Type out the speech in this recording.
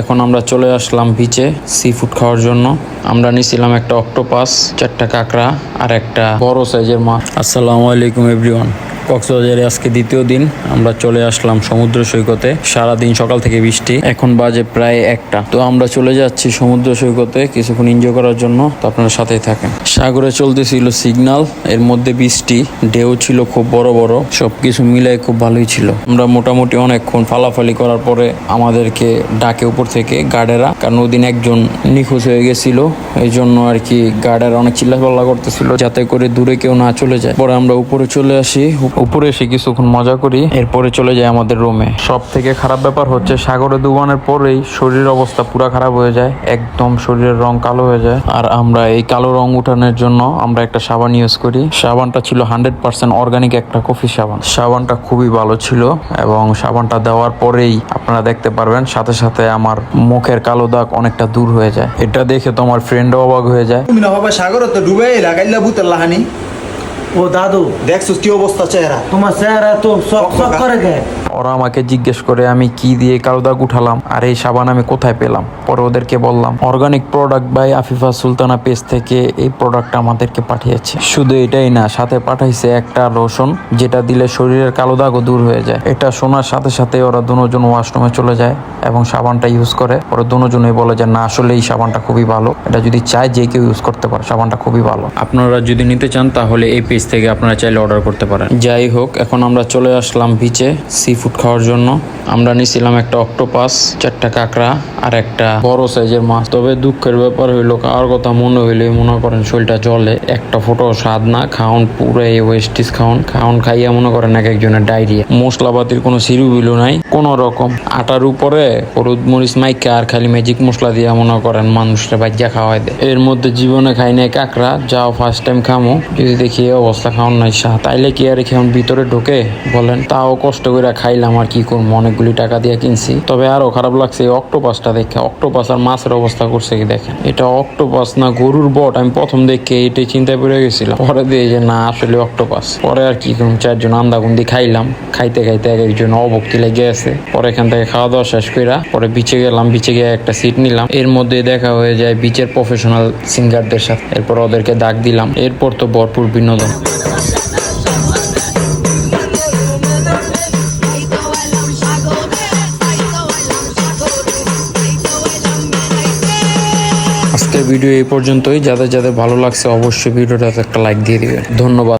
এখন আমরা চলে আসলাম বিচে সি ফুড খাওয়ার জন্য। আমরা নিছিলাম একটা অক্টোপাস, 4টা কাঁকড়া আর একটা বড় সাইজের মাছ। আসসালামু আলাইকুম এভরিওয়ান। কক্সবাজারে আজকে দ্বিতীয় দিন আমরা চলে আসলাম সমুদ্র সৈকতে। সারাদিন সকাল থেকে বৃষ্টি, এখন বাজে প্রায় 1টা। তো আমরা চলে যাচ্ছি সমুদ্র সৈকতে কিছুক্ষণ এনজয় করার জন্য। তো আপনারা সাথেই থাকেন। সাগরে চলতেছিল সিগন্যাল, এর মধ্যে বৃষ্টি, ঢেউ ছিল খুব বড় বড়, সবকিছু মিলাই খুব ভালোই ছিল। আমরা মোটামুটি অনেকক্ষণ ফালাফালি করার পরে আমাদেরকে ডাকে উপর থেকে গার্ডেরা, কারণ ওদিন একজন নিখোঁজ হয়ে গেছিল, এই জন্য আর কি গার্ডেরা অনেক চিল্লাপাল্লা করতেছিল যাতে করে দূরে কেউ না চলে যায়। পরে আমরা উপরে চলে আসি, উপরে এসে কিছুক্ষণ মজা করি, এরপরে চলে যাই আমাদের রুমে। সব থেকে খারাপ ব্যাপার হচ্ছে সাগরে ডুবানোর পরেই শরীরের অবস্থা পুরো খারাপ হয়ে যায়, একদম শরীরের রং কালো হয়ে যায়। আর আমরা এই কালো রং উঠানোর জন্য আমরা একটা সাবান ইউজ করি। সাবানটা ছিল 100% অর্গানিক একটা কফি সাবান। সাবানটা খুবই ভালো ছিল এবং সাবানটা দেওয়ার পরেই আপনারা দেখতে পারবেন সাথে সাথে আমার মুখের কালো দাগ অনেকটা দূর হয়ে যায়। এটা দেখে তো আমার ফ্রেন্ডও অবাক হয়ে যায়। তুমি না বাবা সাগর তো ডুবে লাগাইলা ভূতের লাহানি। ও দাদু, দেখছো কি অবস্থা চেহারা তোমার চেহারা তো সব করে গে। ওরা আমাকে জিজ্ঞেস করে আমি কি দিয়ে কালো দাগ উঠালাম আর এই সাবান আমি কোথায় পেলাম। পরে ওদেরকে বললাম organic product by Afifa Sultana page থেকে এই প্রোডাক্টটা আমাদেরকে পাঠিয়েছে। শুধু এটাই না, সাথে পাঠাইছে একটা লোশন যেটা দিলে শরীরের কালো দাগও দূর হয়ে যায়। এটা শোনার সাথে সাথে ওরা দুজন ওয়াশরুমে চলে যায় এবং সাবানটা ইউজ করে। ওরা দুজনেই বলে যে না, আসলে এই সাবানটা খুবই ভালো, এটা যদি চায় যে কেউ ইউজ করতে পারে, সাবানটা খুবই ভালো। আপনারা যদি নিতে চান তাহলে এই পেজ থেকে আপনারা চাইলে অর্ডার করতে পারেন। যাই হোক, এখন আমরা চলে আসলাম বিচে সি ফুড খাওয়ার জন্য। আমরা নিছিলাম একটা অক্টোপাস, 4টা কাঁকড়া আর একটা বড় সাইজের মাছ। তবে দুঃখের ব্যাপার হইলো, কার কথা মনে হইলে মনে করেন শরীরটা জলে। একটা ফটো স্বাদ না, খাওন পুরো ওয়েস্টিস খাওন খাইয়া মনে করেন এক একজনের ডায়রিয়া। মশলাপাতির কোনো সিরুবিলু নাই, কোন রকম আটার উপরে হলুদ মরিচ মাইকা আর খালি ম্যাজিক মশলা দিয়া মনে করেন মানুষটা বাজ্যা খাওয়াই দেয়। এর মধ্যে জীবনে খাই নাই কাঁকড়া, যাও ফার্স্ট টাইম খামো, যদি দেখি এই অবস্থা খাওয়ান নাই শাহ, তাইলে কি আর এখন ভিতরে ঢোকে বলেন। তাও কষ্ট করে খাইলাম, আর কি করবো, অনেকগুলি টাকা দিয়ে কিনছি। তবে আরো খারাপ লাগছে এই অক্টোপাসটা দেখে। অক্টোপাস আর মাছের অবস্থা করছে কি দেখেন, এটা অক্টোপাস না গরুর বট। আমি প্রথম দেখে এটাই চিন্তায় পড়ে গেছিলাম, পরে দিয়ে যে না আসলে অক্টোপাস। পরে আর কি করুন, 4জন আন্দাগুন্দি খাইলাম, খাইতে খাইতে এক একজন অভক্তি লেগে আছে। পরে এখান থেকে খাওয়া দাওয়া শেষ কইরা পরে বিচে গেলাম, বিচে গিয়ে একটা সিট নিলাম। এর মধ্যে দেখা হয়ে যায় বিচের প্রফেশনাল সিঙ্গারদের সাথে। এরপর ওদেরকে ডাক দিলাম, এরপর তো ভরপুর বিনোদন। আজকের ভিডিও এই পর্যন্তই। যাদের যাদের ভালো লাগছে অবশ্যই ভিডিওটাতে একটা লাইক দিয়ে দিবেন। ধন্যবাদ।